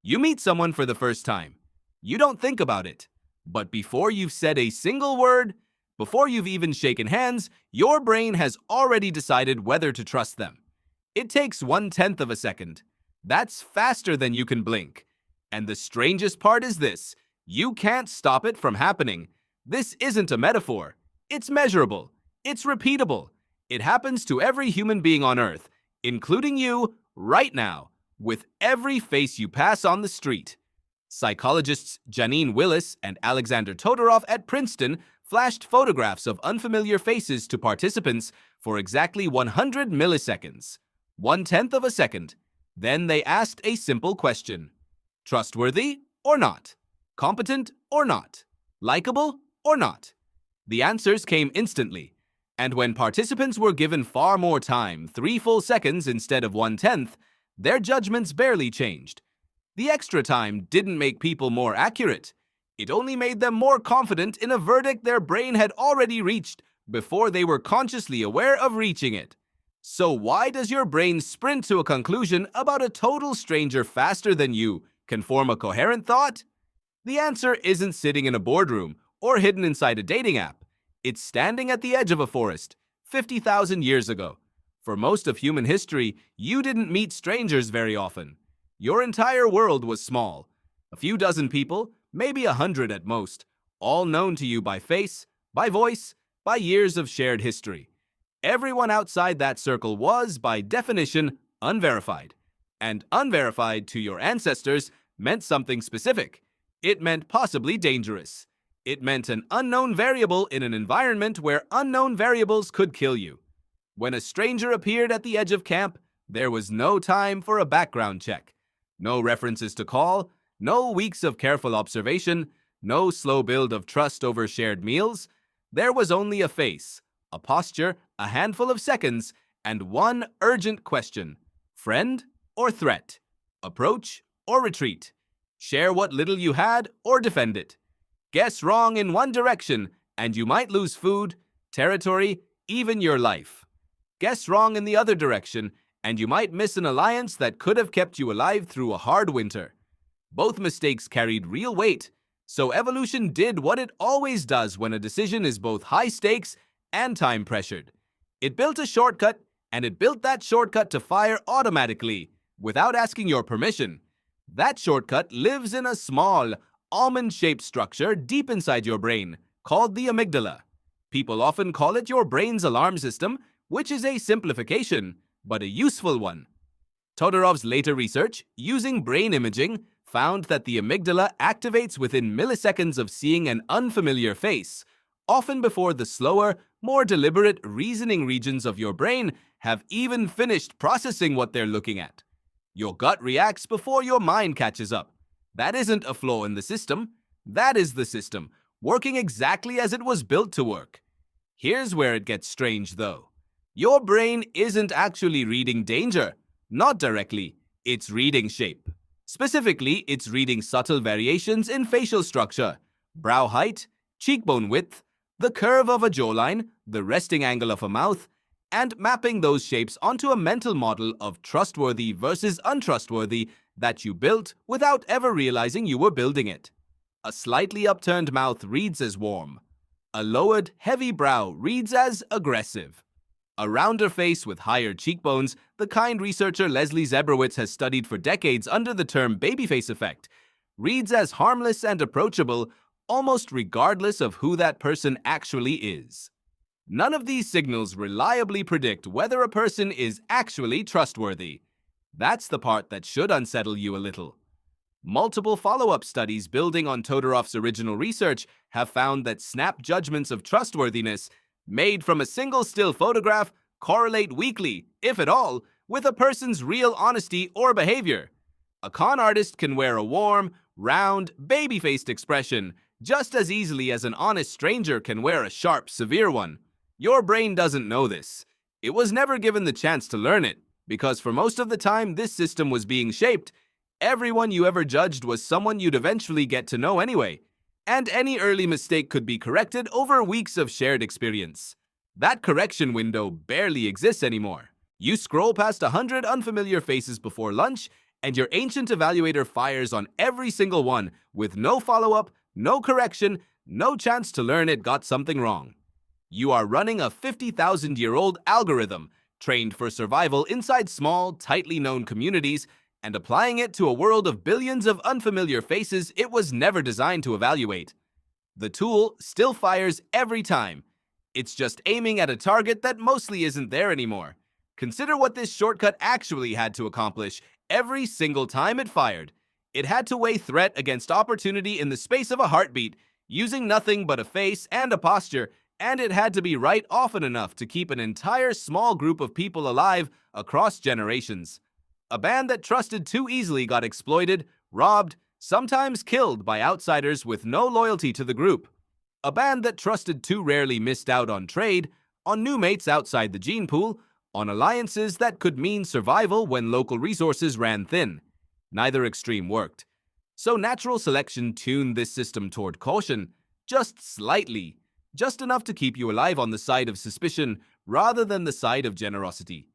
You meet someone for the first time. You don't think about it. But before you've said a single word, before you've even shaken hands, your brain has already decided whether to trust them. It takes 1/10 of a second. That's faster than you can blink. And the strangest part is this: you can't stop it from happening. This isn't a metaphor. It's measurable. It's repeatable. It happens to every human being on Earth, including you, right now, with every face you pass on the street. Psychologists Janine Willis and Alexander Todorov at Princeton flashed photographs of unfamiliar faces to participants for exactly 100 milliseconds, 1/10 of a second. Then they asked a simple question: trustworthy or not? Competent or not? Likable or not? The answers came instantly, and when participants were given far more time, 3 full seconds instead of 1/10, their judgments barely changed. The extra time didn't make people more accurate. It only made them more confident in a verdict their brain had already reached before they were consciously aware of reaching it. So why does your brain sprint to a conclusion about a total stranger faster than you can form a coherent thought? The answer isn't sitting in a boardroom or hidden inside a dating app. It's standing at the edge of a forest, 50,000 years ago. For most of human history, you didn't meet strangers very often. Your entire world was small. A few dozen people, maybe 100 at most, all known to you by face, by voice, by years of shared history. Everyone outside that circle was, by definition, unverified. And unverified to your ancestors meant something specific. It meant possibly dangerous. It meant an unknown variable in an environment where unknown variables could kill you. When a stranger appeared at the edge of camp, there was no time for a background check. No references to call, no weeks of careful observation, no slow build of trust over shared meals. There was only a face, a posture, a handful of seconds, and one urgent question: friend or threat? Approach or retreat? Share what little you had or defend it? Guess wrong in one direction, and you might lose food, territory, even your life. Guess wrong in the other direction, and you might miss an alliance that could have kept you alive through a hard winter. Both mistakes carried real weight, so evolution did what it always does when a decision is both high stakes and time pressured. It built a shortcut, and it built that shortcut to fire automatically, without asking your permission. That shortcut lives in a small, almond-shaped structure deep inside your brain, called the amygdala. People often call it your brain's alarm system, which is a simplification, but a useful one. Todorov's later research, using brain imaging, found that the amygdala activates within milliseconds of seeing an unfamiliar face, often before the slower, more deliberate reasoning regions of your brain have even finished processing what they're looking at. Your gut reacts before your mind catches up. That isn't a flaw in the system. That is the system, working exactly as it was built to work. Here's where it gets strange, though. Your brain isn't actually reading danger. Not directly. It's reading shape. Specifically, it's reading subtle variations in facial structure, brow height, cheekbone width, the curve of a jawline, the resting angle of a mouth, and mapping those shapes onto a mental model of trustworthy versus untrustworthy that you built without ever realizing you were building it. A slightly upturned mouth reads as warm. A lowered, heavy brow reads as aggressive. A rounder face with higher cheekbones, the kind researcher Leslie Zebrowitz has studied for decades under the term babyface effect, reads as harmless and approachable, almost regardless of who that person actually is. None of these signals reliably predict whether a person is actually trustworthy. That's the part that should unsettle you a little. Multiple follow-up studies building on Todorov's original research have found that snap judgments of trustworthiness made from a single still photograph correlate weakly, if at all, with a person's real honesty or behavior. A con artist can wear a warm, round, baby-faced expression just as easily as an honest stranger can wear a sharp, severe one. Your brain doesn't know this. It was never given the chance to learn it, because for most of the time this system was being shaped, everyone you ever judged was someone you'd eventually get to know anyway. And any early mistake could be corrected over weeks of shared experience. That correction window barely exists anymore. You scroll past 100 unfamiliar faces before lunch, and your ancient evaluator fires on every single one with no follow-up, no correction, no chance to learn it got something wrong. You are running a 50,000-year-old algorithm trained for survival inside small, tightly known communities and applying it to a world of billions of unfamiliar faces it was never designed to evaluate. The tool still fires every time. It's just aiming at a target that mostly isn't there anymore. Consider what this shortcut actually had to accomplish every single time it fired. It had to weigh threat against opportunity in the space of a heartbeat, using nothing but a face and a posture, and it had to be right often enough to keep an entire small group of people alive across generations. A band that trusted too easily got exploited, robbed, sometimes killed by outsiders with no loyalty to the group. A band that trusted too rarely missed out on trade, on new mates outside the gene pool, on alliances that could mean survival when local resources ran thin. Neither extreme worked. So natural selection tuned this system toward caution, just slightly, just enough to keep you alive on the side of suspicion rather than the side of generosity.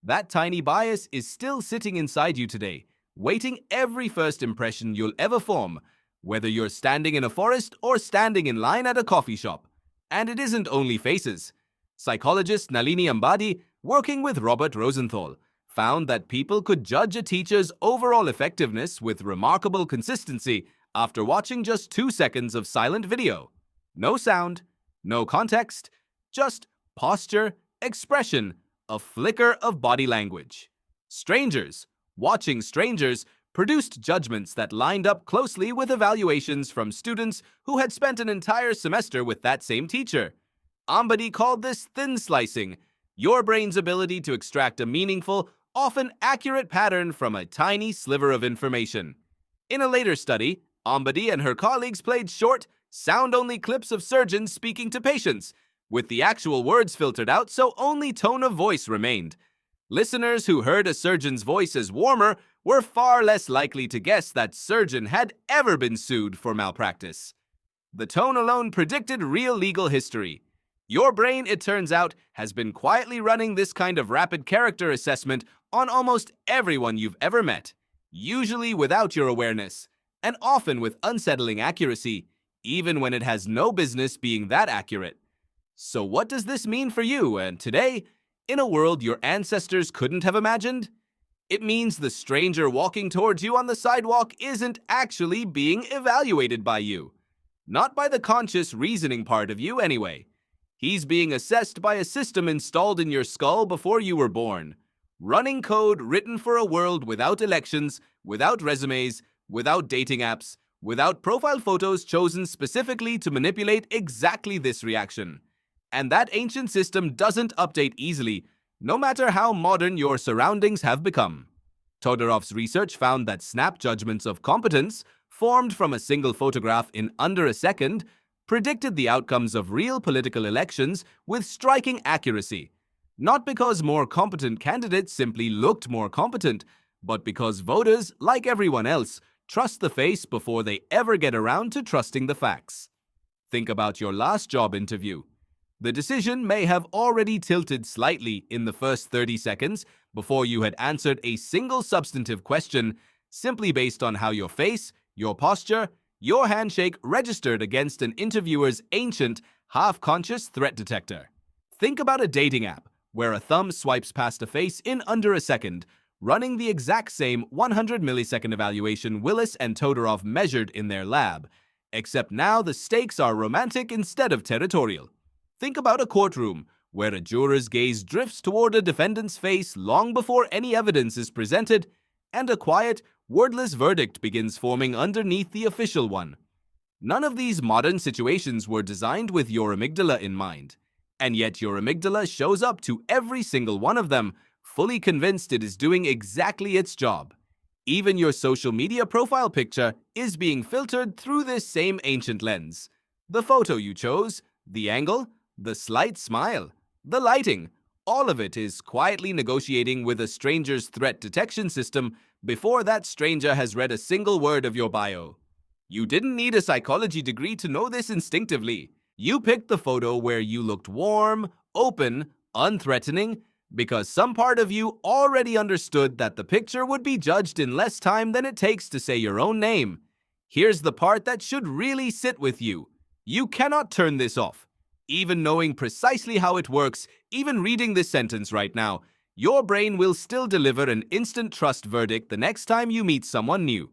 That tiny bias is still sitting inside you today, waiting every first impression you'll ever form, whether you're standing in a forest or standing in line at a coffee shop. And it isn't only faces. Psychologist Nalini Ambadi, working with Robert Rosenthal, found that people could judge a teacher's overall effectiveness with remarkable consistency after watching just 2 seconds of silent video. No sound, no context, just posture, expression, a flicker of body language. Strangers, watching strangers, produced judgments that lined up closely with evaluations from students who had spent an entire semester with that same teacher. Ambadi called this thin slicing, your brain's ability to extract a meaningful, often accurate pattern from a tiny sliver of information. In a later study, Ambadi and her colleagues played short, sound-only clips of surgeons speaking to patients, with the actual words filtered out so only tone of voice remained. Listeners who heard a surgeon's voice as warmer were far less likely to guess that surgeon had ever been sued for malpractice. The tone alone predicted real legal history. Your brain, it turns out, has been quietly running this kind of rapid character assessment on almost everyone you've ever met, usually without your awareness, and often with unsettling accuracy, even when it has no business being that accurate. So what does this mean for you and today, in a world your ancestors couldn't have imagined? It means the stranger walking towards you on the sidewalk isn't actually being evaluated by you. Not by the conscious reasoning part of you, anyway. He's being assessed by a system installed in your skull before you were born. Running code written for a world without elections, without resumes, without dating apps, without profile photos chosen specifically to manipulate exactly this reaction. And that ancient system doesn't update easily, no matter how modern your surroundings have become. Todorov's research found that snap judgments of competence, formed from a single photograph in under a second, predicted the outcomes of real political elections with striking accuracy. Not because more competent candidates simply looked more competent, but because voters, like everyone else, trust the face before they ever get around to trusting the facts. Think about your last job interview. The decision may have already tilted slightly in the first 30 seconds before you had answered a single substantive question simply based on how your face, your posture, your handshake registered against an interviewer's ancient, half-conscious threat detector. Think about a dating app where a thumb swipes past a face in under a second, running the exact same 100-millisecond evaluation Willis and Todorov measured in their lab, except now the stakes are romantic instead of territorial. Think about a courtroom where a juror's gaze drifts toward a defendant's face long before any evidence is presented, and a quiet, wordless verdict begins forming underneath the official one. None of these modern situations were designed with your amygdala in mind, and yet your amygdala shows up to every single one of them, fully convinced it is doing exactly its job. Even your social media profile picture is being filtered through this same ancient lens. The photo you chose, the angle, the slight smile, the lighting, all of it is quietly negotiating with a stranger's threat detection system before that stranger has read a single word of your bio. You didn't need a psychology degree to know this instinctively. You picked the photo where you looked warm, open, unthreatening, Because some part of you already understood that the picture would be judged in less time than it takes to say your own name. Here's the part that should really sit with you. You cannot turn this off. Even knowing precisely how it works, even reading this sentence right now, your brain will still deliver an instant trust verdict the next time you meet someone new.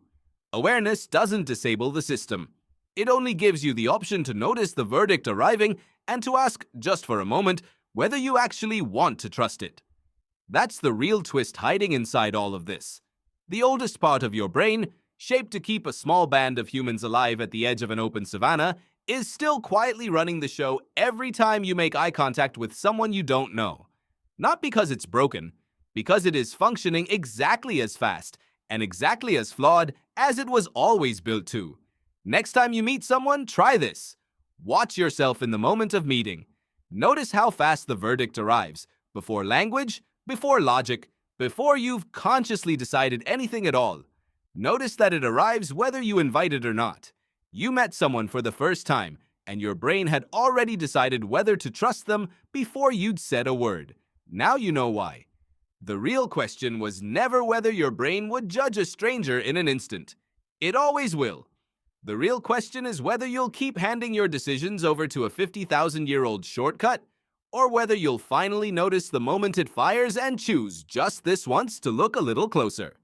Awareness doesn't disable the system. It only gives you the option to notice the verdict arriving and to ask, just for a moment, whether you actually want to trust it. That's the real twist hiding inside all of this. The oldest part of your brain, shaped to keep a small band of humans alive at the edge of an open savanna, is still quietly running the show every time you make eye contact with someone you don't know. Not because it's broken, because it is functioning exactly as fast and exactly as flawed as it was always built to. Next time you meet someone, try this. Watch yourself in the moment of meeting. Notice how fast the verdict arrives, before language, before logic, before you've consciously decided anything at all. Notice that it arrives whether you invite it or not. You met someone for the first time, and your brain had already decided whether to trust them before you'd said a word. Now you know why. The real question was never whether your brain would judge a stranger in an instant. It always will. The real question is whether you'll keep handing your decisions over to a 50,000-year-old shortcut, or whether you'll finally notice the moment it fires and choose just this once to look a little closer.